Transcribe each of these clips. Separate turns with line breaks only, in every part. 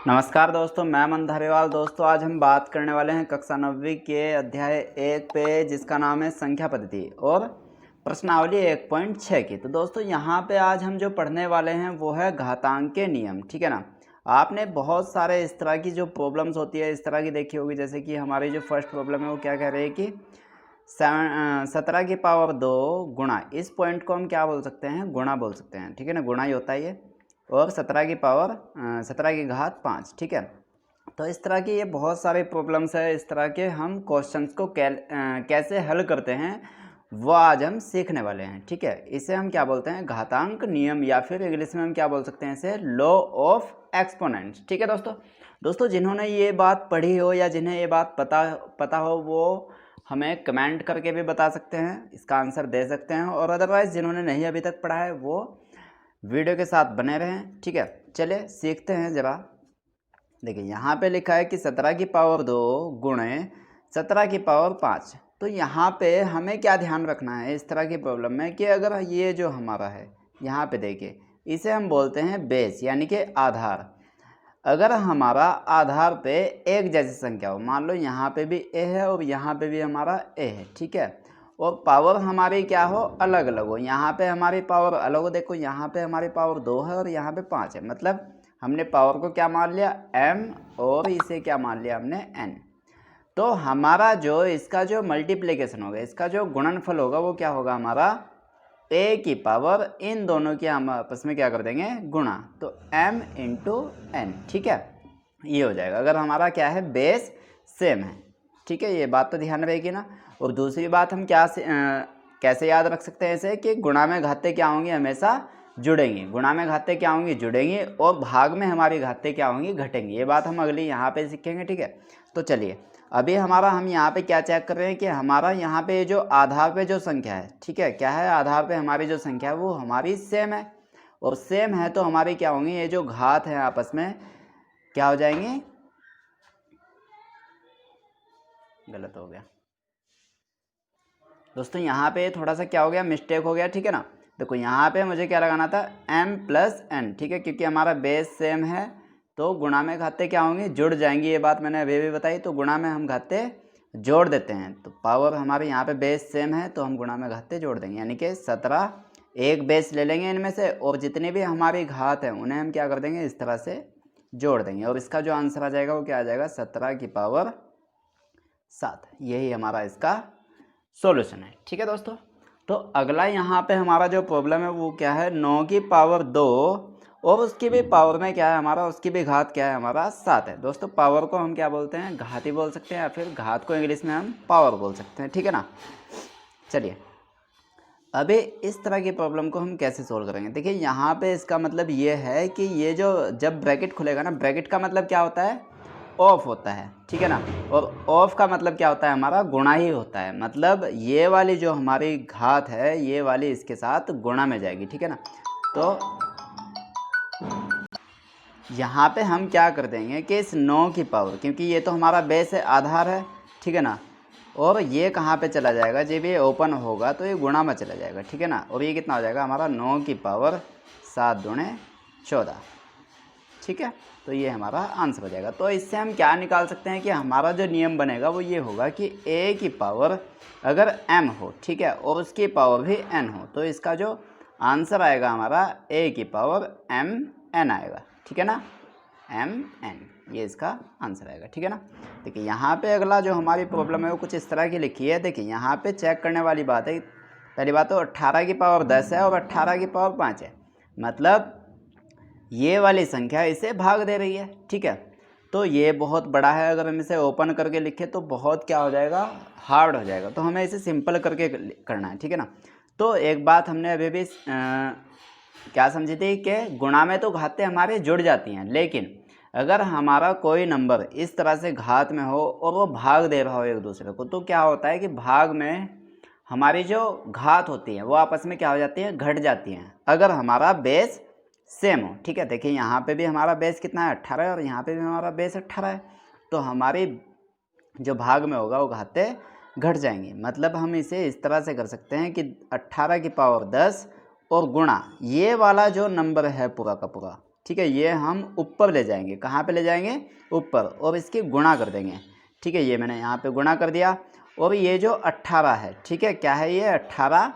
नमस्कार दोस्तों, मैं मन धारीवाल। दोस्तों आज हम बात करने वाले हैं कक्षा 9वीं के अध्याय 1 पे, जिसका नाम है संख्या पद्धति और प्रश्नावली 1.6 की। तो दोस्तों यहाँ पे आज हम जो पढ़ने वाले हैं वो है घातांक के नियम। ठीक है ना। आपने बहुत सारे इस तरह की जो प्रॉब्लम्स होती है इस तरह की देखी होगी। जैसे कि हमारी जो फर्स्ट प्रॉब्लम है वो क्या कह रही है कि 17 की पावर 2 गुणा, इस पॉइंट को हम क्या बोल सकते हैं, गुणा बोल सकते हैं। ठीक है ना, गुणा ही होता है ये। और 17 की पावर 17 की घात 5। ठीक है। तो इस तरह की ये बहुत सारे प्रॉब्लम्स है। इस तरह के हम क्वेश्चंस को कैसे हल करते हैं वो आज हम सीखने वाले हैं। ठीक है। इसे हम क्या बोलते हैं, घातांक नियम, या फिर इंग्लिश में हम क्या बोल सकते हैं इसे, लॉ ऑफ एक्सपोनेंट्स। ठीक है दोस्तों जिन्होंने ये बात पढ़ी हो या जिन्हें ये बात पता हो वो हमें कमेंट करके भी बता सकते हैं, इसका आंसर दे सकते हैं। और अदरवाइज़ जिन्होंने नहीं अभी तक पढ़ा है वो वीडियो के साथ बने रहें। ठीक है, चलिए सीखते हैं ज़रा। देखिए यहाँ पे लिखा है कि 17 की पावर 2 गुणे 17 की पावर 5। तो यहाँ पे हमें क्या ध्यान रखना है इस तरह की प्रॉब्लम में कि अगर ये जो हमारा है यहाँ पे देखिए, इसे हम बोलते हैं बेस यानी कि आधार। अगर हमारा आधार पे एक जैसी संख्या हो, मान लो यहाँ पे भी ए है और यहाँ पे भी हमारा ए है। ठीक है। और पावर हमारी क्या हो, अलग अलग हो। यहाँ पे हमारी पावर अलग हो, देखो यहाँ पे हमारी पावर 2 है और यहाँ पे 5 है। मतलब हमने पावर को क्या मान लिया, m, और इसे क्या मान लिया हमने, n। तो हमारा जो इसका जो मल्टीप्लिकेशन होगा, इसका जो गुणनफल होगा वो क्या होगा, हमारा a की पावर इन दोनों के हम आपस में क्या कर देंगे, गुणा। तो m इंटू n। ठीक है, ये हो जाएगा अगर हमारा क्या है, बेस सेम है। ठीक है, ये बात तो ध्यान रहेगी ना। और दूसरी बात हम कैसे याद रख सकते हैं इसे कि गुणा में घाते क्या होंगे, हमेशा जुड़ेंगे। गुणा में घाते क्या होंगी, जुड़ेंगे। और भाग में हमारी घाते क्या होंगी, घटेंगे। ये बात हम अगली यहाँ पे सीखेंगे। ठीक है, तो चलिए अभी हम यहाँ पे क्या चेक कर रहे हैं कि हमारा यहाँ पे जो आधार पे जो संख्या है, ठीक है, क्या है, आधार पे हमारी जो संख्या है वो हमारी सेम है। और सेम है तो हमारी क्या होंगी, ये जो घात है आपस में क्या हो जाएंगे, गलत हो गया दोस्तों, यहाँ पे थोड़ा सा क्या हो गया, मिस्टेक हो गया। ठीक है ना। देखो यहाँ पे मुझे क्या लगाना था, m प्लस n। ठीक है, क्योंकि हमारा बेस सेम है तो गुणा में घाते क्या होंगे, जुड़ जाएंगी। ये बात मैंने अभी भी बताई। तो गुणा में हम घाते जोड़ देते हैं। तो पावर हमारे यहाँ पे बेस सेम है तो हम गुणा में घाते जोड़ देंगे, यानी कि 17 एक बेस ले लेंगे इनमें से, और जितनी भी हमारी घात है उन्हें हम क्या कर देंगे, इस तरह से जोड़ देंगे। और इसका जो आंसर आ जाएगा वो क्या आ जाएगा, 17 की पावर 7। यही हमारा इसका सॉल्यूशन है। ठीक है दोस्तों, तो अगला यहाँ पे हमारा जो प्रॉब्लम है वो क्या है, 9 की पावर 2 और उसकी भी पावर में क्या है हमारा, उसकी भी घात क्या है हमारा, 7 है। दोस्तों पावर को हम क्या बोलते हैं, घात ही बोल सकते हैं, या फिर घात को इंग्लिश में हम पावर बोल सकते हैं। ठीक है ना। चलिए अभी इस तरह की प्रॉब्लम को हम कैसे सोल्व करेंगे। देखिए यहाँ पे इसका मतलब ये है कि ये जो जब ब्रैकेट खुलेगा ना, ब्रैकेट का मतलब क्या होता है, ऑफ होता है। ठीक है ना। और ऑफ का मतलब क्या होता है, हमारा गुणा ही होता है। मतलब ये वाली जो हमारी घात है ये वाली इसके साथ गुणा में जाएगी। ठीक है ना। तो यहाँ पे हम क्या कर देंगे कि इस 9 की पावर, क्योंकि ये तो हमारा बेस है, आधार है। ठीक है ना। और ये कहाँ पे चला जाएगा, जब ये ओपन होगा तो ये गुणा में चला जाएगा। ठीक है ना। और ये कितना हो जाएगा हमारा, 9 की पावर 7 दूणे 14। ठीक है, तो ये हमारा आंसर हो जाएगा। तो इससे हम क्या निकाल सकते हैं कि हमारा जो नियम बनेगा वो ये होगा कि a की पावर अगर m हो, ठीक है, और उसकी पावर भी n हो, तो इसका जो आंसर आएगा हमारा a की पावर mn आएगा। ठीक है ना, mn, ये इसका आंसर आएगा। ठीक है ना। देखिए यहाँ पे अगला जो हमारी प्रॉब्लम है वो कुछ इस तरह की लिखी है। देखिए यहाँ पे चेक करने वाली बात है, पहली बात तो 18 की पावर 10 है और 18 की पावर 5 है। मतलब ये वाली संख्या इसे भाग दे रही है। ठीक है, तो ये बहुत बड़ा है। अगर हम इसे ओपन करके लिखें तो बहुत क्या हो जाएगा, हार्ड हो जाएगा। तो हमें इसे सिंपल करके करना है। ठीक है ना। तो एक बात हमने अभी भी क्या समझी थी कि गुणा में तो घातें हमारे जुड़ जाती हैं, लेकिन अगर हमारा कोई नंबर इस तरह से घात में हो और वो भाग दे रहा हो एक दूसरे को, तो क्या होता है कि भाग में हमारी जो घात होती है वो आपस में क्या हो जाती है, घट जाती हैं, अगर हमारा बेस सेम हो। ठीक है, देखिए यहाँ पे भी हमारा बेस कितना है, 18 है, और यहाँ पे भी हमारा बेस 18 है। तो हमारी जो भाग में होगा वो घाते घट जाएंगी। मतलब हम इसे इस तरह से कर सकते हैं कि 18 की पावर 10 और गुणा ये वाला जो नंबर है पूरा का पूरा, ठीक है, ये हम ऊपर ले जाएंगे। कहाँ पे ले जाएंगे? ऊपर, और इसकी गुणा कर देंगे। ठीक है, ये मैंने यहाँ पे गुणा कर दिया। और ये जो 18 है, ठीक है, क्या है ये 18।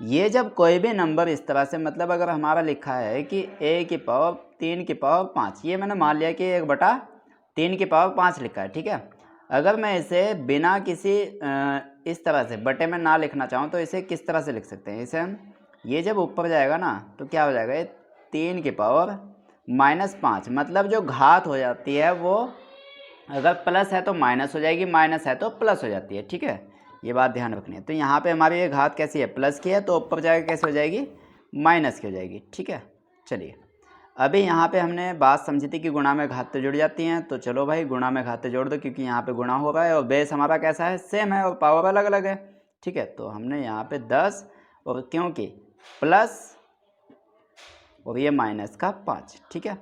ये जब कोई भी नंबर इस तरह से, मतलब अगर हमारा लिखा है कि a की पावर 3 की पावर 5, ये मैंने मान लिया कि 1/3 की पावर 5 लिखा है। ठीक है, अगर मैं इसे बिना किसी इस तरह से बटे में ना लिखना चाहूँ तो इसे किस तरह से लिख सकते हैं? इसे हम, ये जब ऊपर जाएगा ना तो क्या हो जाएगा, ये 3 की पावर -5, मतलब जो घात हो जाती है वो अगर प्लस है तो माइनस हो जाएगी, माइनस है तो प्लस हो जाती है। ठीक है, ये बात ध्यान रखनी है। तो यहाँ पे हमारी ये घात कैसी है? प्लस की है, तो ऊपर जाएगा कैसे हो जाएगी? माइनस की हो जाएगी। ठीक है, चलिए अभी यहाँ पे हमने बात समझी थी कि गुणा में घातें जुड़ जाती हैं, तो चलो भाई गुणा में घातें जोड़ दो, क्योंकि यहाँ पे गुणा हो रहा है और बेस हमारा कैसा है? सेम है, और पावर अलग अलग है। ठीक है, तो हमने यहाँ पे 10 और क्योंकि प्लस और ये माइनस का 5। ठीक है,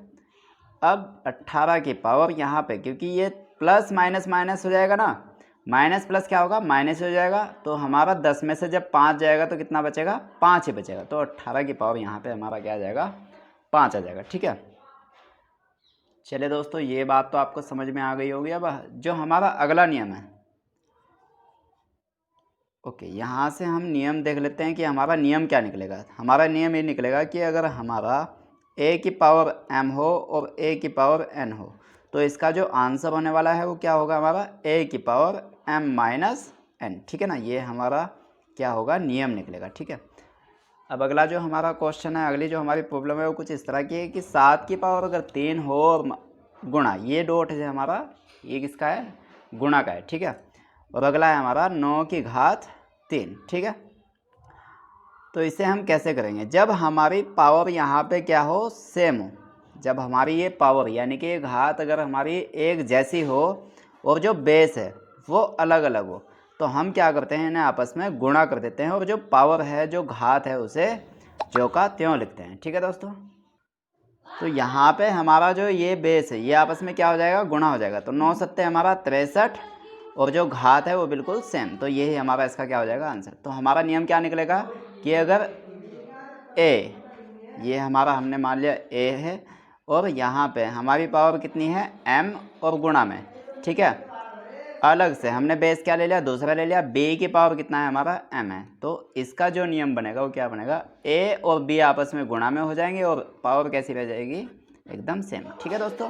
अब 18 की पावर यहाँ पे, क्योंकि ये प्लस माइनस माइनस हो जाएगा ना, माइनस प्लस क्या होगा? माइनस हो जाएगा। तो हमारा 10 में से जब 5 जाएगा तो कितना बचेगा? 5 ही बचेगा। तो 18 की पावर यहाँ पे हमारा क्या आ जाएगा? 5 आ जाएगा। ठीक है, चलिए दोस्तों ये बात तो आपको समझ में आ गई होगी। अब जो हमारा अगला नियम है, ओके, यहाँ से हम नियम देख लेते हैं कि हमारा नियम क्या निकलेगा। हमारा नियम ये निकलेगा कि अगर हमारा a की पावर m हो और a की पावर n हो, तो इसका जो आंसर होने वाला है वो क्या होगा? हमारा a की पावर m माइनस n। ठीक है ना, ये हमारा क्या होगा? नियम निकलेगा। ठीक है, अब अगला जो हमारा क्वेश्चन है, अगली जो हमारी प्रॉब्लम है वो कुछ इस तरह की है कि 7 की पावर अगर 3 हो और गुणा, ये डॉट है हमारा, ये किसका है? गुणा का है। ठीक है, और अगला है हमारा 9 की घात 3। ठीक है, तो इसे हम कैसे करेंगे? जब हमारी पावर यहाँ पे क्या हो? सेम हो। जब हमारी ये पावर यानी कि घात अगर हमारी एक जैसी हो और जो बेस है वो अलग अलग हो, तो हम क्या करते हैं? इन्हें आपस में गुणा कर देते हैं और जो पावर है, जो घात है, उसे ज्यों का त्यों लिखते हैं। ठीक है दोस्तों, तो यहाँ पे हमारा जो ये बेस है ये आपस में क्या हो जाएगा? गुणा हो जाएगा। तो 9 सत्ते हमारा 63 और जो घात है वो बिल्कुल सेम। तो यही हमारा इसका क्या हो जाएगा? आंसर। तो हमारा नियम क्या निकलेगा कि अगर a, ये हमारा हमने मान लिया a है, और यहाँ पे हमारी पावर कितनी है? m, और गुणा में, ठीक है, अलग से हमने बेस क्या ले लिया? दूसरा ले लिया। b की पावर कितना है? हमारा m है। तो इसका जो नियम बनेगा वो क्या बनेगा? a और b आपस में गुणा में हो जाएंगे और पावर कैसी रह जाएगी? एकदम सेम। ठीक है दोस्तों,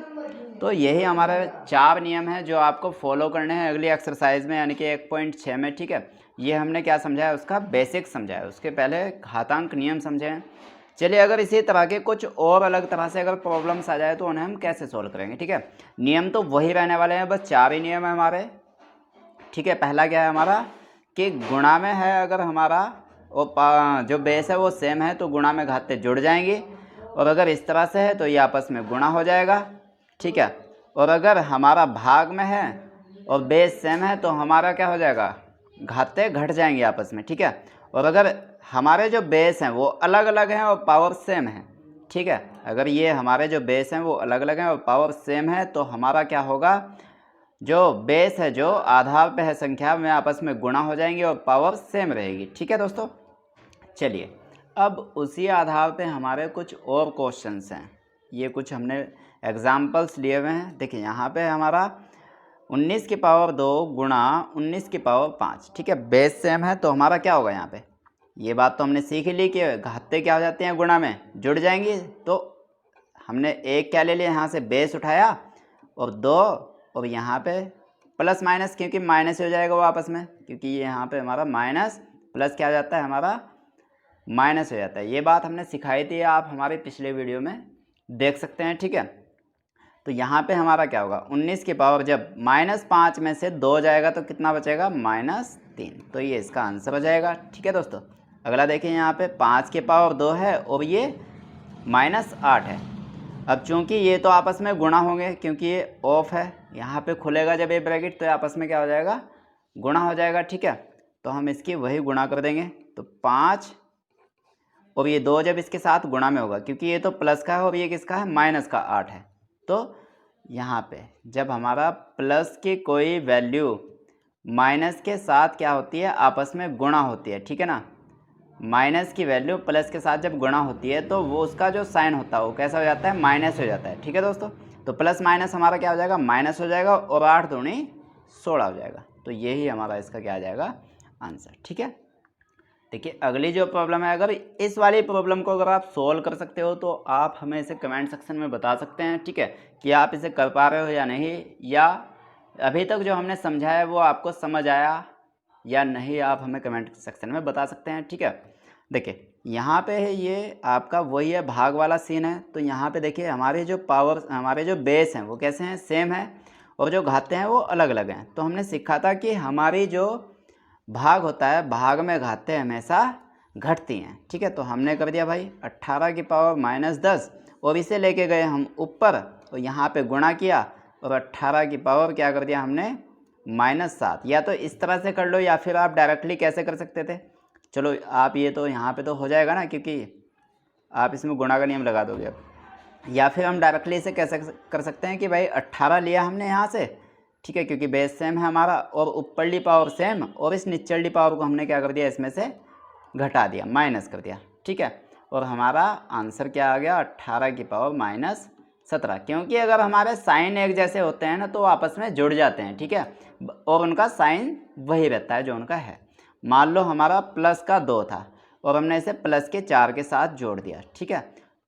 तो यही हमारे 4 नियम हैं जो आपको फॉलो करने हैं अगली एक्सरसाइज में, यानी कि 1.6 में। ठीक है, ये हमने क्या समझा है? उसका बेसिक समझा है, उसके पहले घातांक नियम समझे हैं। चलिए अगर इसी तरह के कुछ और अलग तरह से अगर प्रॉब्लम्स आ जाए तो उन्हें हम कैसे सोल्व करेंगे? ठीक है, नियम तो वही रहने वाले हैं, बस 4 ही नियम है हमारे। ठीक है, पहला क्या है हमारा कि गुणा में है अगर हमारा और जो बेस है वो सेम है तो गुणा में घातें जुड़ जाएंगी, और अगर इस तरह से है तो ये आपस में गुणा हो जाएगा। ठीक है, और अगर हमारा भाग में है और बेस सेम है तो हमारा क्या हो जाएगा? घातें घट जाएंगी आपस में। ठीक है, और अगर हमारे जो बेस हैं वो अलग अलग हैं और पावर सेम है, ठीक है, अगर ये हमारे जो बेस हैं वो अलग अलग हैं और पावर सेम है तो हमारा क्या होगा? जो बेस है, जो आधार पे है संख्या में, आपस में गुणा हो जाएंगे और पावर सेम रहेगी। ठीक है दोस्तों, चलिए अब उसी आधार पे हमारे कुछ और क्वेश्चंस हैं। ये कुछ हमने एग्जाम्पल्स लिए हुए हैं। देखिए यहाँ पे हमारा 19 की पावर 2 गुणा 19 की पावर 5। ठीक है, बेस सेम है तो हमारा क्या होगा? यहाँ पे ये बात तो हमने सीख ली कि घातें क्या हो जाती हैं? गुणा में जुड़ जाएंगी। तो हमने एक क्या ले लिया? यहाँ से बेस उठाया और 2, और यहाँ पे प्लस माइनस, क्योंकि माइनस हो जाएगा वो आपस में, क्योंकि ये यहाँ पे हमारा माइनस प्लस क्या हो जाता है? हमारा माइनस हो जाता है। ये बात हमने सिखाई थी, आप हमारे पिछले वीडियो में देख सकते हैं। ठीक है, तो यहाँ पे हमारा क्या होगा? 19 की पावर जब -5 में से 2 जाएगा तो कितना बचेगा? -3। तो ये इसका आंसर हो जाएगा। ठीक है दोस्तों, अगला देखिए यहाँ पे 5 की पावर 2 है और ये -8 है। अब चूंकि ये तो आपस में गुणा होंगे, क्योंकि ये ऑफ है, यहाँ पे खुलेगा जब ये ब्रैकेट तो आपस में क्या हो जाएगा? गुणा हो जाएगा। ठीक है, तो हम इसकी वही गुणा कर देंगे। तो 5 और ये 2 जब इसके साथ गुणा में होगा, क्योंकि ये तो प्लस का है और ये किसका है? माइनस का 8 है। तो यहाँ पे जब हमारा प्लस की कोई वैल्यू माइनस के साथ क्या होती है? आपस में गुणा होती है। ठीक है ना, माइनस की वैल्यू प्लस के साथ जब गुणा होती है तो वो उसका जो साइन होता है वो कैसा हो जाता है, माइनस हो जाता है। ठीक है दोस्तों, तो प्लस माइनस हमारा क्या हो जाएगा, माइनस हो जाएगा और 8 दूनी 16 हो जाएगा। तो यही हमारा इसका क्या आ जाएगा, आंसर। ठीक है, देखिए अगली जो प्रॉब्लम है, अगर इस वाली प्रॉब्लम को अगर आप सोल्व कर सकते हो तो आप हमें इसे कमेंट सेक्शन में बता सकते हैं। ठीक है, कि आप इसे कर पा रहे हो या नहीं, या अभी तक जो हमने समझाया है वो आपको समझ आया या नहीं, आप हमें कमेंट सेक्शन में बता सकते हैं। ठीक है, देखिए यहाँ पे है ये आपका वही है भाग वाला सीन है। तो यहाँ पे देखिए हमारे जो पावर, हमारे जो बेस हैं वो कैसे हैं, सेम है, और जो घाते हैं वो अलग अलग हैं। तो हमने सीखा था कि हमारी जो भाग होता है, भाग में घाते हमेशा घटती हैं। ठीक है, तो हमने कर दिया भाई 18 की पावर -10 और इसे लेके गए हम ऊपर और यहाँ पे गुणा किया और 18 की पावर क्या कर दिया हमने, -7। या तो इस तरह से कर लो या फिर आप डायरेक्टली कैसे कर सकते थे, चलो आप ये तो यहाँ पे तो हो जाएगा ना, क्योंकि आप इसमें गुणा का नियम लगा दोगे अब। या फिर हम डायरेक्टली इसे कैसे कर सकते हैं कि भाई 18 लिया हमने यहाँ से, ठीक है, क्योंकि बेस सेम है हमारा और ऊपरली पावर सेम, और इस निचली पावर को हमने क्या कर दिया, इसमें से घटा दिया, माइनस कर दिया। ठीक है, और हमारा आंसर क्या आ गया, 18 की पावर -17। क्योंकि अगर हमारे साइन एक जैसे होते हैं ना तो आपस में जुड़ जाते हैं। ठीक है, और उनका साइन वही रहता है जो उनका है। मान लो हमारा प्लस का 2 था और हमने इसे प्लस के 4 के साथ जोड़ दिया। ठीक है,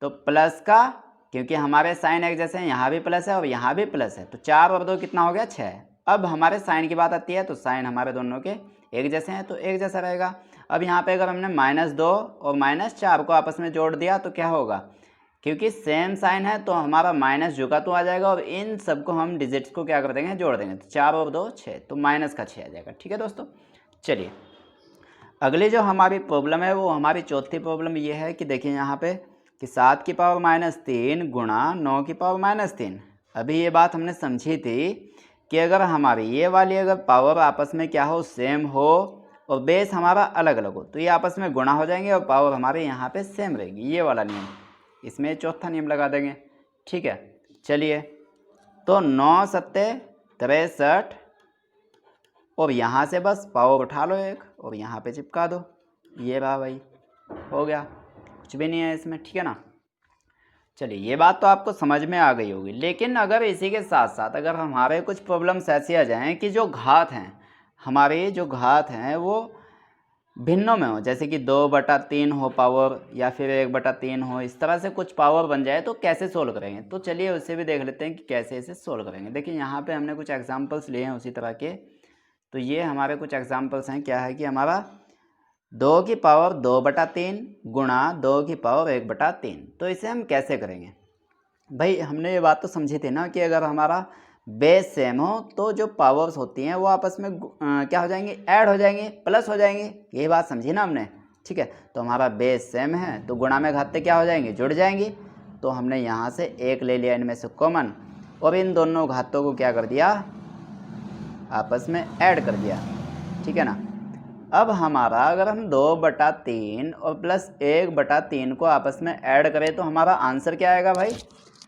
तो प्लस का, क्योंकि हमारे साइन एक जैसे हैं, यहाँ भी प्लस है और यहाँ भी प्लस है, तो 4 और 2 कितना हो गया, 6। अब हमारे साइन की बात आती है तो साइन हमारे दोनों के एक जैसे हैं तो एक जैसा रहेगा। अब यहाँ पे अगर हमने -2 और -4 को आपस में जोड़ दिया तो क्या होगा, क्योंकि सेम साइन है तो हमारा माइनस जो का तो आ जाएगा और इन सबको हम डिजिट्स को क्या कर देंगे, जोड़ देंगे। तो 4 और 2 6, तो माइनस का 6 आ जाएगा। ठीक है दोस्तों, चलिए अगली जो हमारी प्रॉब्लम है वो हमारी चौथी प्रॉब्लम ये है कि देखिए यहाँ पे कि 7 की पावर -3 गुणा 9 की पावर -3। अभी ये बात हमने समझी थी कि अगर हमारी ये वाली अगर पावर आपस में क्या हो, सेम हो और बेस हमारा अलग अलग हो तो ये आपस में गुणा हो जाएंगे और पावर हमारे यहाँ पे सेम रहेगी। ये वाला नियम, इसमें चौथा नियम लगा देंगे। ठीक है, चलिए तो 9 सत्ते 63 और यहाँ से बस पावर उठा लो एक और यहाँ पे चिपका दो, ये रहा भाई, हो गया, कुछ भी नहीं है इसमें। ठीक है ना, चलिए ये बात तो आपको समझ में आ गई होगी। लेकिन अगर इसी के साथ साथ अगर हमारे कुछ प्रॉब्लम्स ऐसी आ जाएं कि जो घात हैं, हमारे जो घात हैं वो भिन्नों में हो, जैसे कि 2/3 हो पावर या फिर 1/3 हो, इस तरह से कुछ पावर बन जाए तो कैसे सोल्व करेंगे। तो चलिए उसे भी देख लेते हैं कि कैसे इसे सोल्व करेंगे। देखिए यहाँ पे हमने कुछ एग्जांपल्स लिए हैं उसी तरह के। तो ये हमारे कुछ एग्जांपल्स हैं, क्या है कि हमारा 2 की पावर 2/3 गुणा 2 की पावर 1/3। तो इसे हम कैसे करेंगे भाई, हमने ये बात तो समझी थी ना कि अगर हमारा बेस सेम हो तो जो पावर्स होती हैं वो आपस में क्या हो जाएंगी, ऐड हो जाएंगी, प्लस हो जाएंगी। यही बात समझी ना हमने। ठीक है, तो हमारा बेस सेम है तो गुणा में घाते क्या हो जाएंगे, जुड़ जाएंगी। तो हमने यहाँ से 1 ले लिया इनमें से कॉमन और इन दोनों घातों को क्या कर दिया, आपस में ऐड कर दिया। ठीक है ना, अब हमारा अगर हम 2/3 और प्लस 1/3 को आपस में ऐड करें तो हमारा आंसर क्या आएगा भाई।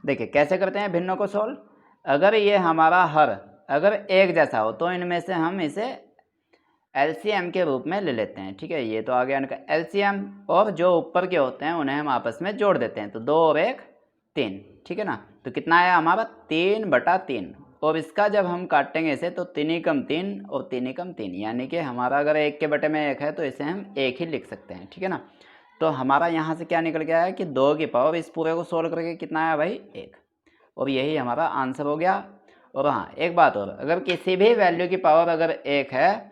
देखिए कैसे करते हैं भिन्नों को सोल्व। अगर ये हमारा हर अगर एक जैसा हो तो इनमें से हम इसे एलसीएम के रूप में ले लेते हैं। ठीक है, ये तो आ गया इनका एलसीएम, और जो ऊपर के होते हैं उन्हें हम आपस में जोड़ देते हैं। तो 2 और 1 3। ठीक है ना, तो कितना आया हमारा 3/3। और इसका जब हम काटेंगे इसे तो 3 कम 3 और 3 कम 3, यानी कि हमारा अगर 1 के बटे में 1 है तो इसे हम 1 ही लिख सकते हैं। ठीक है ना, तो हमारा यहाँ से क्या निकल गया है कि 2 की पावर इस पूरे को सोल्व करके कितना आया भाई 1, और यही हमारा आंसर हो गया। और हाँ एक बात और, अगर किसी भी वैल्यू की पावर अगर 1 है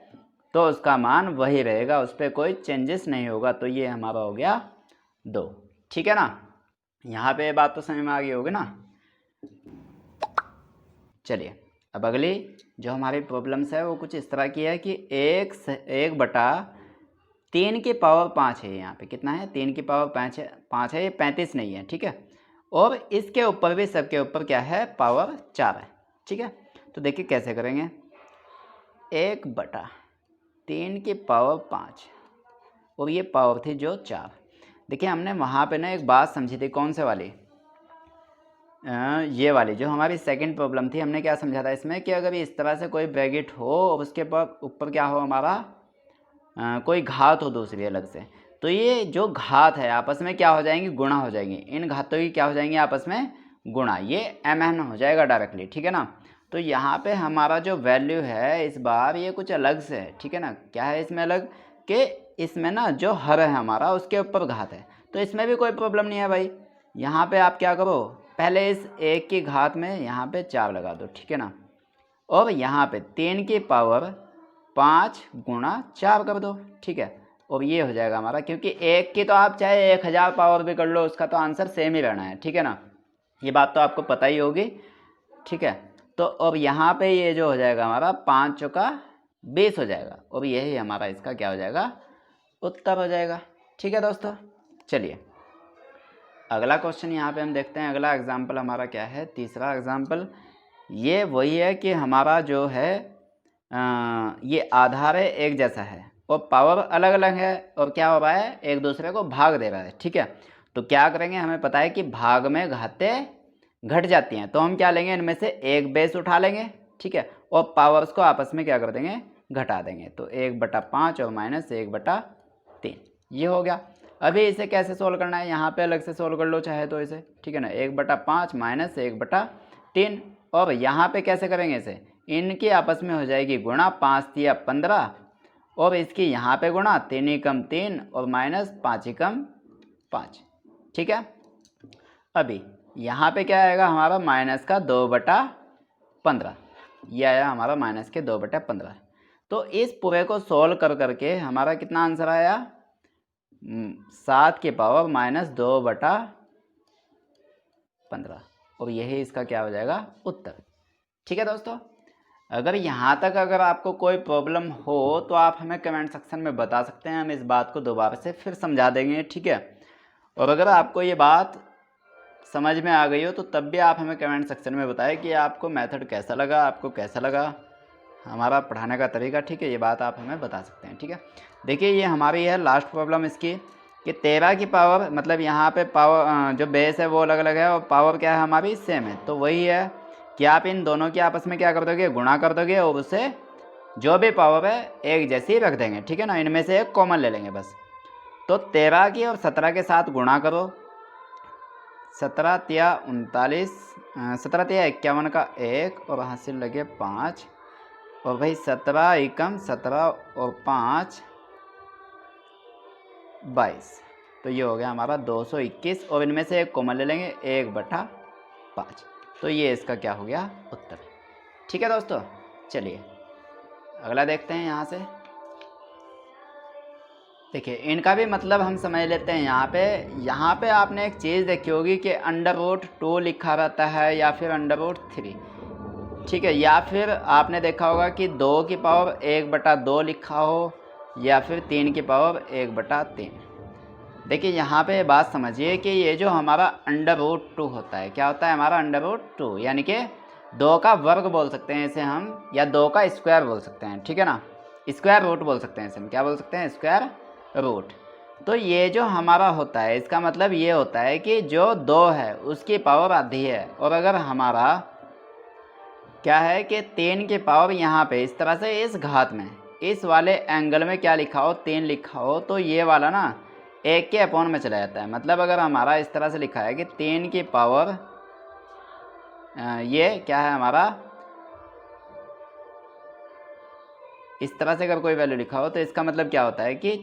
तो उसका मान वही रहेगा, उस पर कोई चेंजेस नहीं होगा। तो ये हमारा हो गया 2। ठीक है ना, यहाँ पे बात तो समझ में आ गई होगी ना। चलिए अब अगली जो हमारी प्रॉब्लम्स है वो कुछ इस तरह की है कि 1/3 की पावर 5 है। यहाँ पे कितना है, 3 की पावर 5 है, ये 35 नहीं है। ठीक है, और इसके ऊपर भी सबके ऊपर क्या है, पावर 4 है। ठीक है, तो देखिए कैसे करेंगे, 1/3 की पावर 5 और ये पावर थी जो 4। देखिए हमने वहाँ पे ना एक बात समझी थी, कौन से वाली, ये वाली जो हमारी सेकंड प्रॉब्लम थी। हमने क्या समझा था इसमें कि अगर इस तरह से कोई ब्रैकेट हो और उसके ऊपर क्या हो हमारा कोई घात हो दूसरी अलग से, तो ये जो घात है आपस में क्या हो जाएंगी, गुणा हो जाएंगी। इन घातों की क्या हो जाएंगी, आपस में गुणा। ये mn हो जाएगा डायरेक्टली, ठीक है ना। तो यहाँ पे हमारा जो वैल्यू है इस बार ये कुछ अलग से है, ठीक है ना। क्या है इसमें अलग, कि इसमें ना जो हर है हमारा उसके ऊपर घात है, तो इसमें भी कोई प्रॉब्लम नहीं है भाई। यहाँ पे आप क्या करो, पहले इस 1 की घात में यहाँ पे 4 लगा दो, ठीक है ना। और यहाँ पे 3 की पावर 5 गुणा 4 कर दो, ठीक है। और ये हो जाएगा हमारा, क्योंकि 1 की तो आप चाहे 1000 पावर भी कर लो, उसका तो आंसर सेम ही रहना है, ठीक है ना। ये बात तो आपको पता ही होगी, ठीक है। तो अब यहाँ पे ये जो हो जाएगा हमारा 5 चौका 20 हो जाएगा, और यही हमारा इसका क्या हो जाएगा, उत्तर हो जाएगा, ठीक है दोस्तों। चलिए अगला क्वेश्चन यहाँ पे हम देखते हैं। अगला एग्जाम्पल हमारा क्या है, तीसरा एग्जाम्पल। ये वही है कि हमारा जो है ये आधार है एक जैसा है और पावर अलग अलग है, और क्या हो रहा है, एक दूसरे को भाग दे रहा है, ठीक है। तो क्या करेंगे, हमें पता है कि भाग में घातें घट जाती हैं, तो हम क्या लेंगे, इनमें से एक बेस उठा लेंगे, ठीक है, और पावर्स को आपस में क्या कर देंगे, घटा देंगे। तो 1/5 और -1/3 ये हो गया। अभी इसे कैसे सोल्व करना है, यहाँ पे अलग से सोल्व कर लो चाहे तो इसे, ठीक है ना। 1/5 -1/3, और यहाँ पे कैसे करेंगे इसे, इनकी आपस में हो जाएगी गुणा, 5 तिया 15, और इसकी यहाँ पे गुणा, 3 एकम 3 और -5 एकम 5, ठीक है। अभी यहाँ पे क्या आएगा हमारा, माइनस का 2/15, ये आया हमारा माइनस के 2/15। तो इस पूरे को सोल्व कर करके हमारा कितना आंसर आया, 7 की पावर -2/15, और यही इसका क्या हो जाएगा, उत्तर, ठीक है दोस्तों। अगर यहाँ तक अगर आपको कोई प्रॉब्लम हो तो आप हमें कमेंट सेक्शन में बता सकते हैं, हम इस बात को दोबारा से फिर समझा देंगे, ठीक है। और अगर आपको ये बात समझ में आ गई हो तो तब भी आप हमें कमेंट सेक्शन में बताएं कि आपको मेथड कैसा लगा, आपको कैसा लगा हमारा पढ़ाने का तरीका, ठीक है। ये बात आप हमें बता सकते हैं, ठीक है। देखिए ये हमारी है लास्ट प्रॉब्लम इसकी, कि 13 की पावर, मतलब यहाँ पे पावर जो बेस है वो अलग अलग है और पावर क्या है हमारी सेम है। तो वही है कि आप इन दोनों की आपस में क्या कर दोगे, गुणा कर दोगे, और उसे जो भी पावर है एक जैसी ही रख देंगे, ठीक है ना। इनमें से एक कॉमन ले लेंगे बस। तो 13 की और 17 के साथ गुणा करो, 17 तिया 39, 17 तिया 51 का 1 और हासिल लगे 5, और भाई 17 एकम 17 और 5 22, तो ये हो गया हमारा 221, और इनमें से एक कॉमन ले लेंगे, 1/5। तो ये इसका क्या हो गया, उत्तर, ठीक है दोस्तों। चलिए अगला देखते हैं। यहाँ से देखिए इनका भी मतलब हम समझ लेते हैं। यहाँ पे आपने एक चीज़ देखी होगी कि √2 लिखा रहता है या फिर √3, ठीक है, या फिर आपने देखा होगा कि 2 की पावर 1/2 लिखा हो, या फिर 3 की पावर 1/3। देखिए यहाँ पे बात समझिए कि ये जो हमारा √2 होता है, क्या होता है हमारा √2, यानी कि 2 का वर्ग बोल सकते हैं इसे हम, या 2 का स्क्वायर बोल सकते हैं, ठीक है ना। स्क्वायर रूट बोल सकते हैं इसे हम, क्या बोल सकते हैं, स्क्वायर रूट। तो ये जो हमारा होता है इसका मतलब ये होता है कि जो 2 है उसकी पावर आधी है, और अगर हमारा क्या है कि 3 की पावर यहाँ पे इस तरह से इस घात में इस वाले एंगल में क्या लिखा हो, 3 लिखा हो, तो ये वाला ना 1 के अपॉन में चला जाता है। मतलब अगर हमारा इस तरह से लिखा है कि 3 की पावर ये क्या है हमारा, इस तरह से अगर कोई वैल्यू लिखा हो तो इसका मतलब क्या होता है कि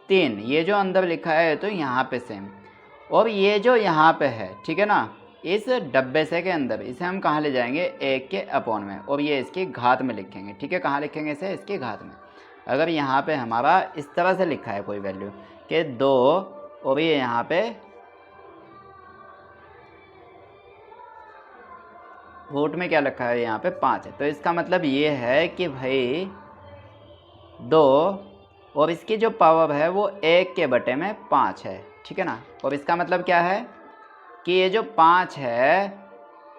3 ये जो अंदर लिखा है तो यहाँ पे सेम, और ये जो यहाँ पे है, ठीक है ना, इस डब्बे से के अंदर इसे हम कहाँ ले जाएंगे, 1 के अपॉन में, और ये इसकी घात में लिखेंगे, ठीक है। कहाँ लिखेंगे इसे, इसकी घात में। अगर यहाँ पे हमारा इस तरह से लिखा है कोई वैल्यू कि 2, और ये यहाँ पे रूट में क्या लिखा है, यहाँ पे 5 है, तो इसका मतलब ये है कि भाई 2 और इसकी जो पावर है वो 1/5 है, ठीक है ना। और इसका मतलब क्या है कि ये जो 5 है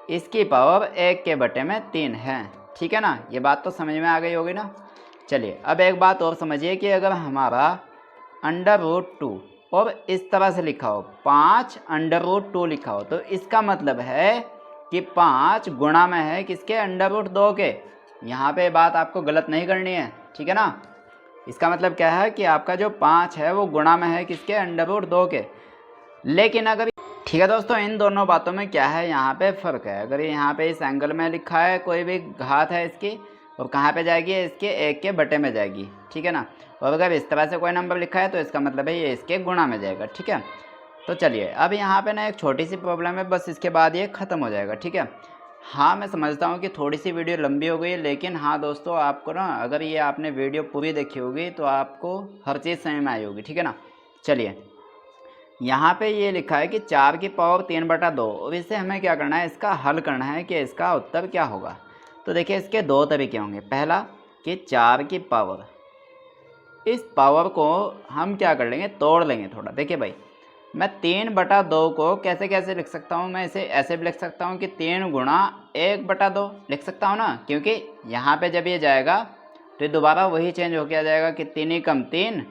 इसकी पावर 1/3 है, ठीक है ना। ये बात तो समझ में आ गई होगी ना। चलिए अब एक बात और समझिए कि अगर हमारा √2 और इस तरह से लिखा हो, 5 √2 लिखा हो, तो इसका मतलब है कि 5 गुणा में है किसके, √2 के। यहाँ पे बात आपको गलत नहीं करनी है, ठीक है ना। इसका मतलब क्या है कि आपका जो 5 है वो गुणा में है किसके, √2 के। लेकिन अगर ठीक है दोस्तों, इन दोनों बातों में क्या है, यहाँ पे फ़र्क है। अगर यहाँ पे इस एंगल में लिखा है कोई भी घात है इसकी, और कहाँ पे जाएगी, इसके 1 के बटे में जाएगी, ठीक है ना। और अगर इस तरह से कोई नंबर लिखा है तो इसका मतलब है ये इसके गुणा में जाएगा, ठीक है। तो चलिए अब यहाँ पे ना एक छोटी सी प्रॉब्लम है, बस इसके बाद ये ख़त्म हो जाएगा, ठीक है। हाँ मैं समझता हूँ कि थोड़ी सी वीडियो लंबी हो गई है, लेकिन हाँ दोस्तों आपको ना, अगर ये आपने वीडियो पूरी देखी होगी तो आपको हर चीज़ समझ में आई होगी, ठीक है ना। चलिए यहाँ पे ये लिखा है कि 4 की पावर 3/2, और इससे हमें क्या करना है, इसका हल करना है कि इसका उत्तर क्या होगा। तो देखिए इसके दो तरीके होंगे। पहला कि 4 की पावर, इस पावर को हम क्या कर लेंगे, तोड़ लेंगे थोड़ा। देखिए भाई, मैं 3/2 को कैसे कैसे लिख सकता हूँ, मैं इसे ऐसे भी लिख सकता हूँ कि 3 गुणा 1/2 लिख सकता हूँ ना, क्योंकि यहाँ पे जब ये जाएगा तो ये दोबारा वही चेंज होके आ जाएगा कि 3 ही कम 3,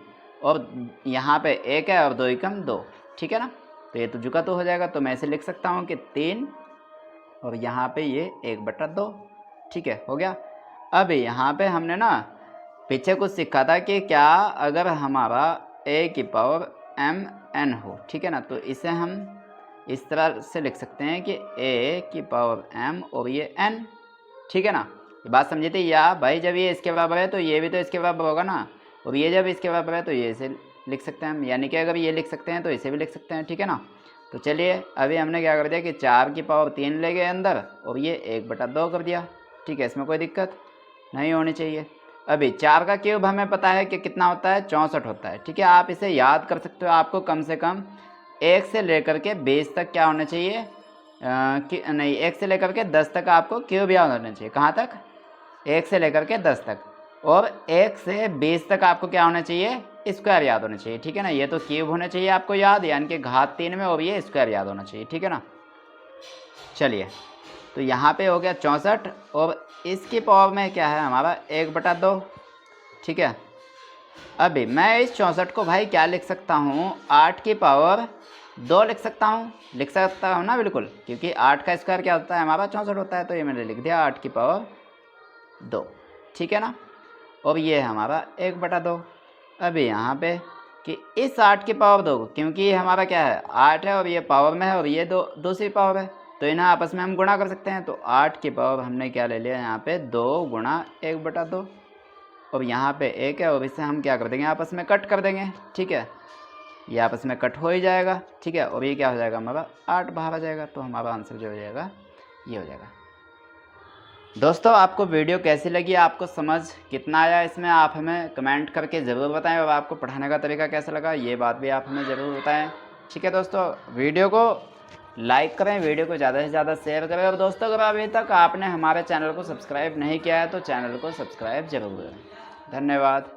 और यहाँ पे 1 है और 2 ही कम 2, ठीक है ना। तो ये तो जुका तो हो जाएगा, तो मैं ऐसे लिख सकता हूँ कि 3 और यहाँ पे ये 1/2, ठीक है, हो गया। अब यहाँ पे हमने ना पीछे कुछ सीखा था कि क्या अगर हमारा a की पावर mn हो, ठीक है ना, तो इसे हम इस तरह से लिख सकते हैं कि a की पावर m और ये n, ठीक है ना। ये बात समझी थी। या भाई जब ये इसके बराबर है तो ये भी तो इसके बराबर होगा ना, और ये जब इसके बराबर है तो ये इसे लिख सकते हैं हम, यानी कि अगर ये लिख सकते हैं तो इसे भी लिख सकते हैं, ठीक है ना। तो चलिए अभी हमने क्या कर दिया कि 4 की पावर 3 ले गए अंदर और ये 1/2 कर दिया, ठीक है, इसमें कोई दिक्कत नहीं होनी चाहिए। अभी 4 का क्यूब हमें पता है कि कितना होता है, 64 होता है, ठीक है। आप इसे याद कर सकते हो, आपको कम से कम 1 से लेकर के 20 तक क्या होना चाहिए, नहीं 1 से लेकर के 10 तक आपको क्यूब याद होना चाहिए। कहाँ तक, 1 से लेकर के 10 तक, और 1 से 20 तक आपको क्या होना चाहिए, स्क्वायर याद होना चाहिए, ठीक है ना। ये तो क्यूब होना चाहिए आपको याद, यानी कि घात 3 में, और ये स्क्वायर याद होना चाहिए, ठीक है ना। चलिए तो यहाँ पे हो गया 64, और इसकी पावर में क्या है हमारा 1/2, ठीक है। अभी मैं इस 64 को भाई क्या लिख सकता हूँ, 8 की पावर 2 लिख सकता हूँ ना, बिल्कुल, क्योंकि 8 का स्क्वायर क्या होता है हमारा 64 होता है, तो ये मैंने लिख दिया 8 की पावर 2, ठीक है ना। और ये हमारा 1/2। अभी यहाँ पे कि इस 8 की पावर 2, क्योंकि ये हमारा क्या है 8 है और ये पावर में है और ये दूसरी पावर है, तो इन्हें आपस में हम गुणा कर सकते हैं। तो 8 की पावर हमने क्या ले लिया यहाँ पे 2 गुणा 1/2, और यहाँ पे 1 है और इसे हम क्या कर देंगे, आपस में कट कर देंगे, ठीक है। ये आपस में कट हो ही जाएगा, ठीक है, और ये क्या हो जाएगा हमारा 8 बाहर आ जाएगा, तो हमारा आंसर जो हो जाएगा ये हो जाएगा। दोस्तों आपको वीडियो कैसी लगी, आपको समझ कितना आया इसमें, आप हमें कमेंट करके ज़रूर बताएं, और आपको पढ़ाने का तरीका कैसा लगा ये बात भी आप हमें ज़रूर बताएं, ठीक है। दोस्तों वीडियो को लाइक करें, वीडियो को ज़्यादा से ज़्यादा शेयर करें, और दोस्तों अगर अभी तक आपने हमारे चैनल को सब्सक्राइब नहीं किया है तो चैनल को सब्सक्राइब जरूर करें। धन्यवाद।